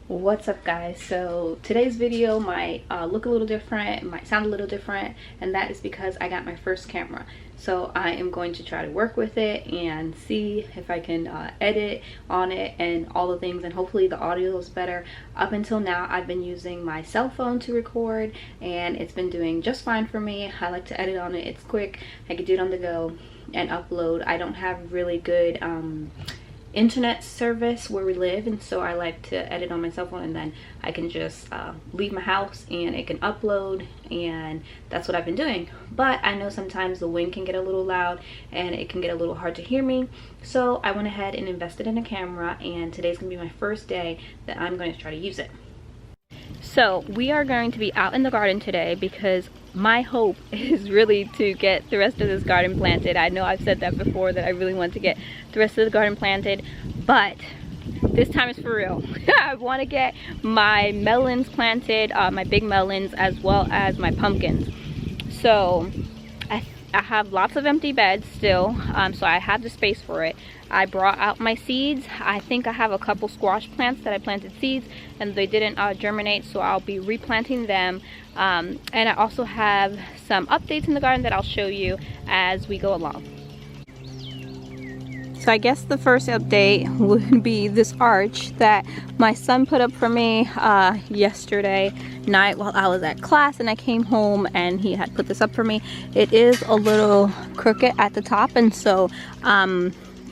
What's up, guys? So today's video might look a little different, it might sound a little different, and that is because I got my first camera. So I am going to try to work with it and see if I can edit on it and all the things, and hopefully the audio is better. Up until now I've been using my cell phone to record and it's been doing just fine for me. I like to edit on it, it's quick, I can do it on the go and upload. I don't have really good internet service where we live, and so I like to edit on my cell phone, and then I can just leave my house and it can upload, and that's what I've been doing. But I know sometimes the wind can get a little loud and it can get a little hard to hear me, so I went ahead and invested in a camera, and today's gonna be my first day that I'm going to try to use it. So we are going to be out in the garden today because my hope is really to get the rest of this garden planted. I know I've said that before, that I really want to get the rest of the garden planted, but this time is for real. I want to get my melons planted, my big melons, as well as my pumpkins. So I have lots of empty beds still, so I have the space for it. I brought out my seeds. I think I have a couple squash plants that I planted seeds and they didn't germinate, so I'll be replanting them. And I also have some updates in the garden that I'll show you as we go along. So I guess the first update would be this arch that my son put up for me yesterday night while I was at class, and I came home and he had put this up for me. It is a little crooked at the top, and so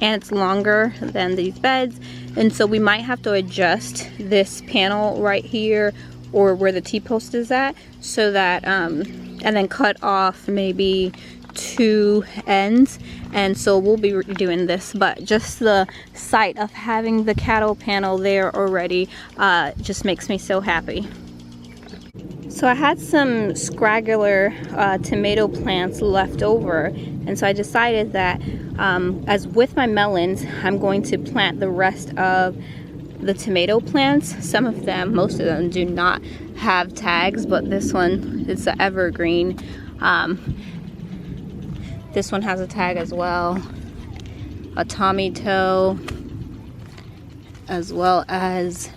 and it's longer than these beds, and so we might have to adjust this panel right here or where the T-post is at, so that and then cut off maybe 2 ends, and so we'll be doing this. But just the sight of having the cattle panel there already just makes me so happy. So I had some scraggler tomato plants left over, and so I decided that as with my melons, I'm going to plant the rest of the tomato plants. Some of them, most of them, do not have tags, but this one is an evergreen. This one has a tag as well, a Tommy toe, as well as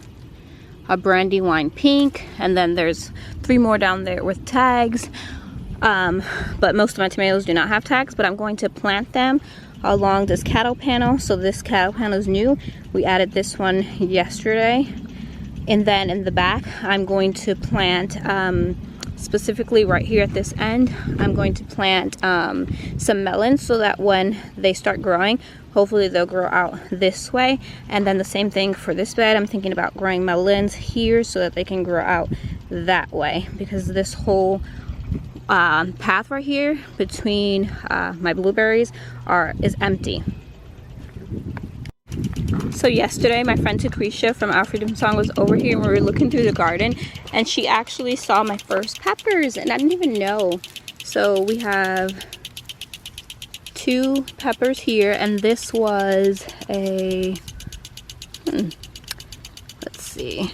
a Brandywine pink, and then there's 3 more down there with tags. But most of my tomatoes do not have tags, but I'm going to plant them along this cattle panel. So this cattle panel is new. We added this one yesterday. And then in the back, I'm going to plant specifically right here at this end, I'm going to plant some melons, so that when they start growing, hopefully they'll grow out this way. And then the same thing for this bed, I'm thinking about growing melons here so that they can grow out that way, because this whole path right here between my blueberries is empty. So yesterday, my friend Takrisha from Our Freedom Song was over here, and we were looking through the garden, and she actually saw my first peppers, and I didn't even know. So we have 2 peppers here, and this was a, let's see,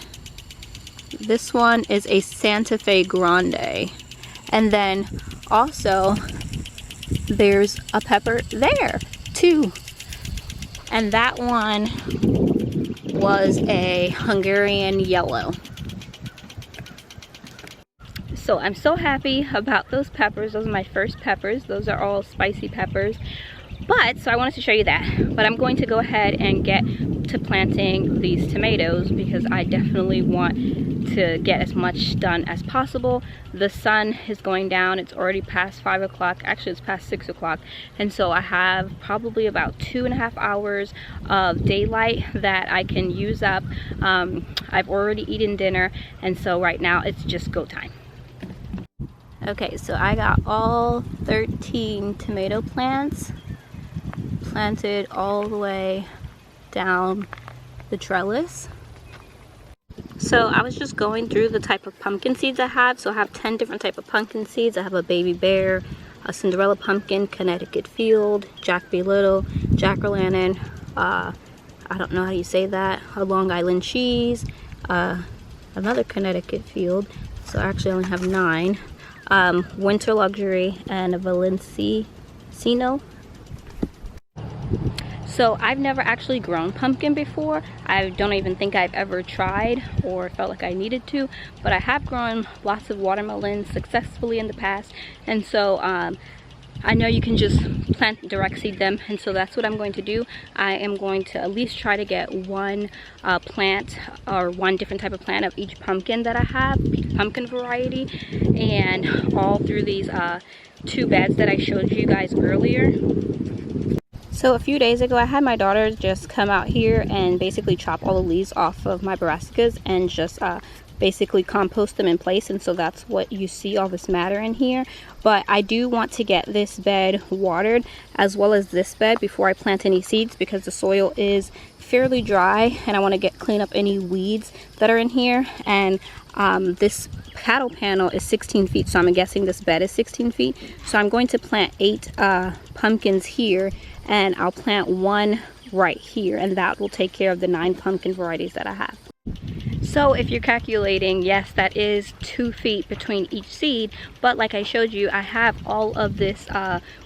this one is a Santa Fe Grande, and then also there's a pepper there too. And that one was a Hungarian yellow. So I'm so happy about those peppers. Those are my first peppers. Those are all spicy peppers. But, so I wanted to show you that. But I'm going to go ahead and get to planting these tomatoes, because I definitely want to get as much done as possible. The sun is going down. It's already past 5 o'clock. Actually, it's past 6 o'clock. And so I have probably about 2.5 hours of daylight that I can use up. I've already eaten dinner, and so right now it's just go time. Okay, so I got all 13 tomato plants planted all the way down the trellis. So I was just going through the type of pumpkin seeds I have. So I have 10 different type of pumpkin seeds. I have a baby bear, a Cinderella pumpkin, Connecticut field, Jack be Little, jack-o'-lantern, I don't know how you say that, a Long Island cheese, another Connecticut field. So actually I only have 9. Winter Luxury, and a Valencino. So I've never actually grown pumpkin before. I don't even think I've ever tried or felt like I needed to, but I have grown lots of watermelons successfully in the past, and so I know you can just plant direct seed them, and so that's what I'm going to do. I am going to at least try to get one plant or one different type of plant of each pumpkin that I have, each pumpkin variety, and all through these 2 beds that I showed you guys earlier. So a few days ago, I had my daughter just come out here and basically chop all the leaves off of my brassicas and just basically compost them in place, and so that's what you see, all this matter in here. But I do want to get this bed watered as well as this bed before I plant any seeds, because the soil is fairly dry and I want to clean up any weeds that are in here. And this cattle panel is 16 feet, so I'm guessing this bed is 16 feet. So I'm going to plant 8 pumpkins here, and I'll plant 1 right here, and that will take care of the 9 pumpkin varieties that I have. So if you're calculating, yes, that is 2 feet between each seed, but like I showed you, I have all of this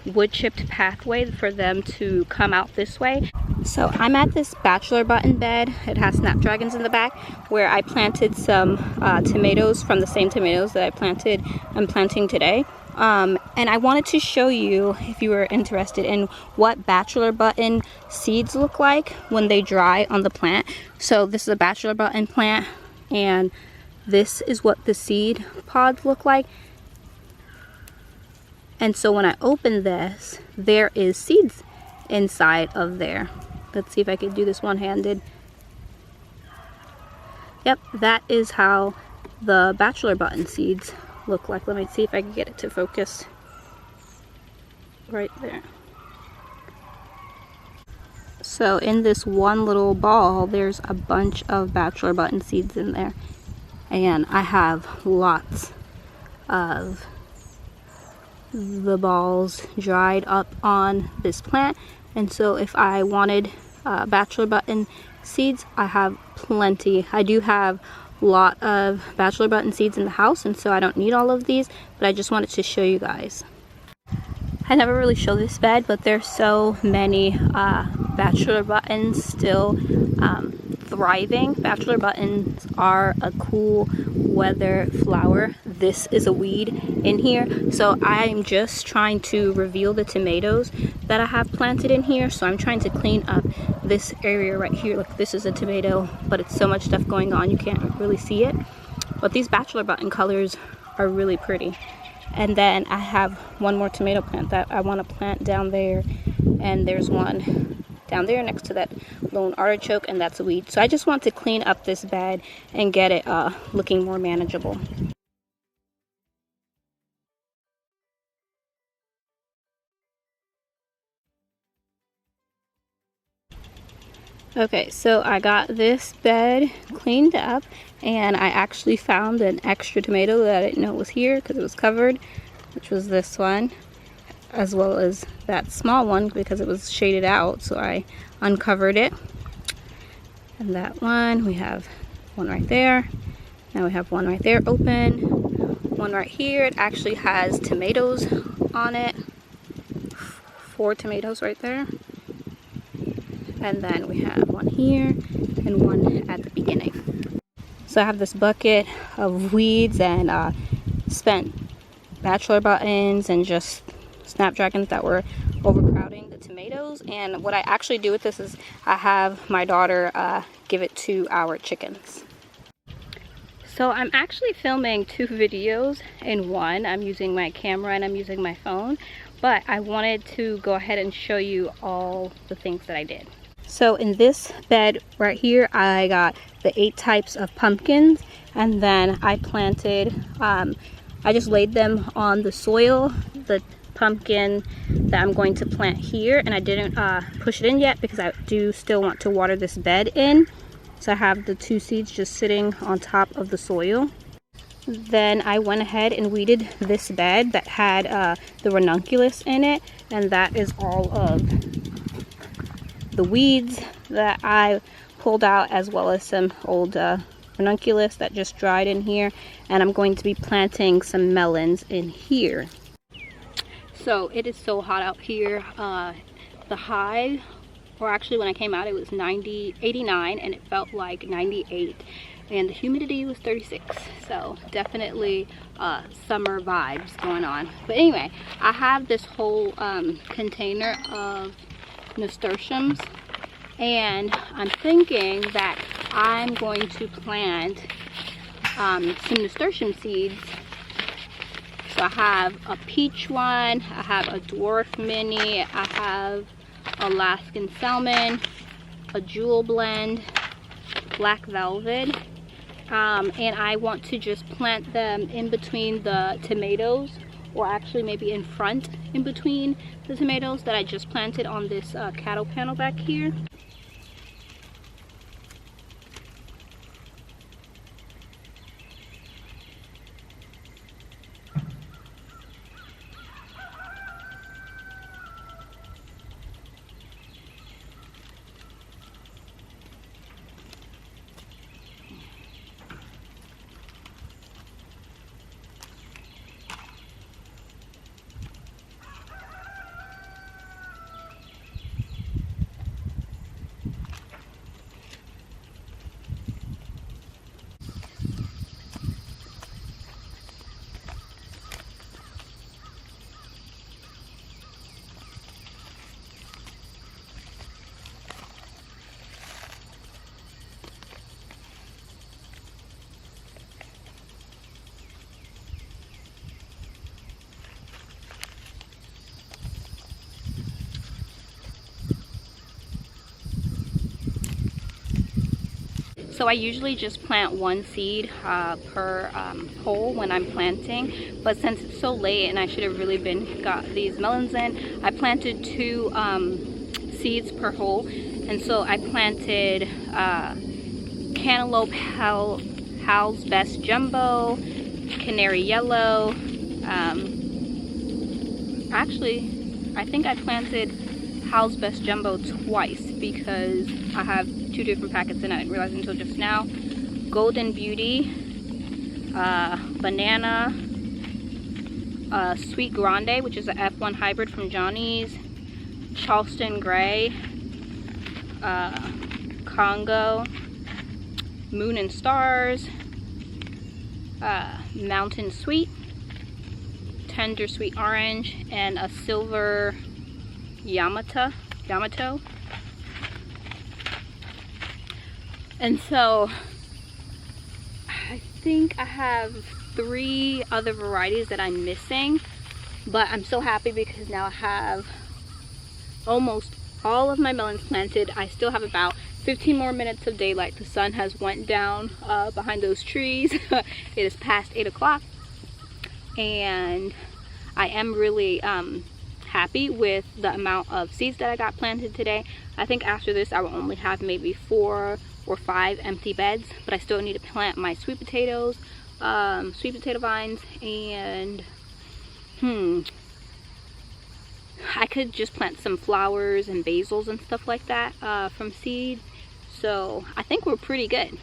wood chipped pathway for them to come out this way. So I'm at this bachelor button bed. It has snapdragons in the back, where I planted some tomatoes from the same tomatoes that I'm planting today. And I wanted to show you, if you were interested, in what bachelor button seeds look like when they dry on the plant. So this is a bachelor button plant, and this is what the seed pods look like. And so when I open this, there is seeds inside of there. Let's see if I can do this one-handed. Yep, that is how the bachelor button seeds look like. Let me see if I can get it to focus right there. So in this one little ball, there's a bunch of bachelor button seeds in there, and I have lots of the balls dried up on this plant. And so if I wanted bachelor button seeds, I have plenty. I do have a lot of bachelor button seeds in the house, and so I don't need all of these, but I just wanted to show you guys. I never really show this bed, but there's so many bachelor buttons still thriving. Bachelor buttons are a cool weather flower. This is a weed in here, so I'm just trying to reveal the tomatoes that I have planted in here. So I'm trying to clean up this area right here. Look, this is a tomato, but it's so much stuff going on you can't really see it. But these bachelor button colors are really pretty. And then I have one more tomato plant that I want to plant down there, and there's one down there next to that lone artichoke, and that's a weed. So I just want to clean up this bed and get it looking more manageable. Okay, so I got this bed cleaned up, and I actually found an extra tomato that I didn't know was here because it was covered, which was this one, as well as that small one because it was shaded out, so I uncovered it. And that one, we have one right there. Now we have one right there open, one right here. It actually has tomatoes on it, 4 tomatoes right there. And then we have one here and one at the beginning. So I have this bucket of weeds and spent bachelor buttons and just snapdragons that were overcrowding the tomatoes. And what I actually do with this is I have my daughter give it to our chickens. So I'm actually filming 2 videos in one. I'm using my camera and I'm using my phone, but I wanted to go ahead and show you all the things that I did. So in this bed right here, I got the 8 types of pumpkins, and then I planted, I just laid them on the soil, the pumpkin that I'm going to plant here, and I didn't push it in yet because I do still want to water this bed in. So I have the 2 seeds just sitting on top of the soil. Then I went ahead and weeded this bed that had the ranunculus in it, and that is all of the weeds that I pulled out, as well as some old ranunculus that just dried in here. And I'm going to be planting some melons in here. So it is so hot out here. The high or actually when I came out it was 89, and it felt like 98, and the humidity was 36. So definitely summer vibes going on. But anyway, I have this whole container of nasturtiums, and I'm thinking that I'm going to plant some nasturtium seeds. So I have a peach one, I have a dwarf mini, I have Alaskan salmon, a jewel blend, black velvet, and I want to just plant them in between the tomatoes, or actually maybe in front in between the tomatoes that I just planted on this cattle panel back here. So I usually just plant one seed per hole when I'm planting, but since it's so late and I should have really got these melons in, I planted 2 seeds per hole. And so I planted Cantaloupe Hal's Best Jumbo, Canary Yellow. Actually, I think I planted Hal's Best Jumbo twice because I have 2 different packets and I didn't realize until just now. Golden Beauty, Banana, Sweet Grande, which is an F1 hybrid from Johnny's, Charleston Gray, Congo, Moon and Stars, Mountain Sweet, Tender Sweet Orange, and a Silver Yamato. And so I think I have 3 other varieties that I'm missing, but I'm so happy because now I have almost all of my melons planted. I still have about 15 more minutes of daylight. The sun has went down behind those trees. It is past 8 o'clock, and I am really happy with the amount of seeds that I got planted today. I think after this I will only have maybe 4 or 5 empty beds, but I still need to plant my sweet potatoes, sweet potato vines, and I could just plant some flowers and basils and stuff like that from seed. So I think we're pretty good.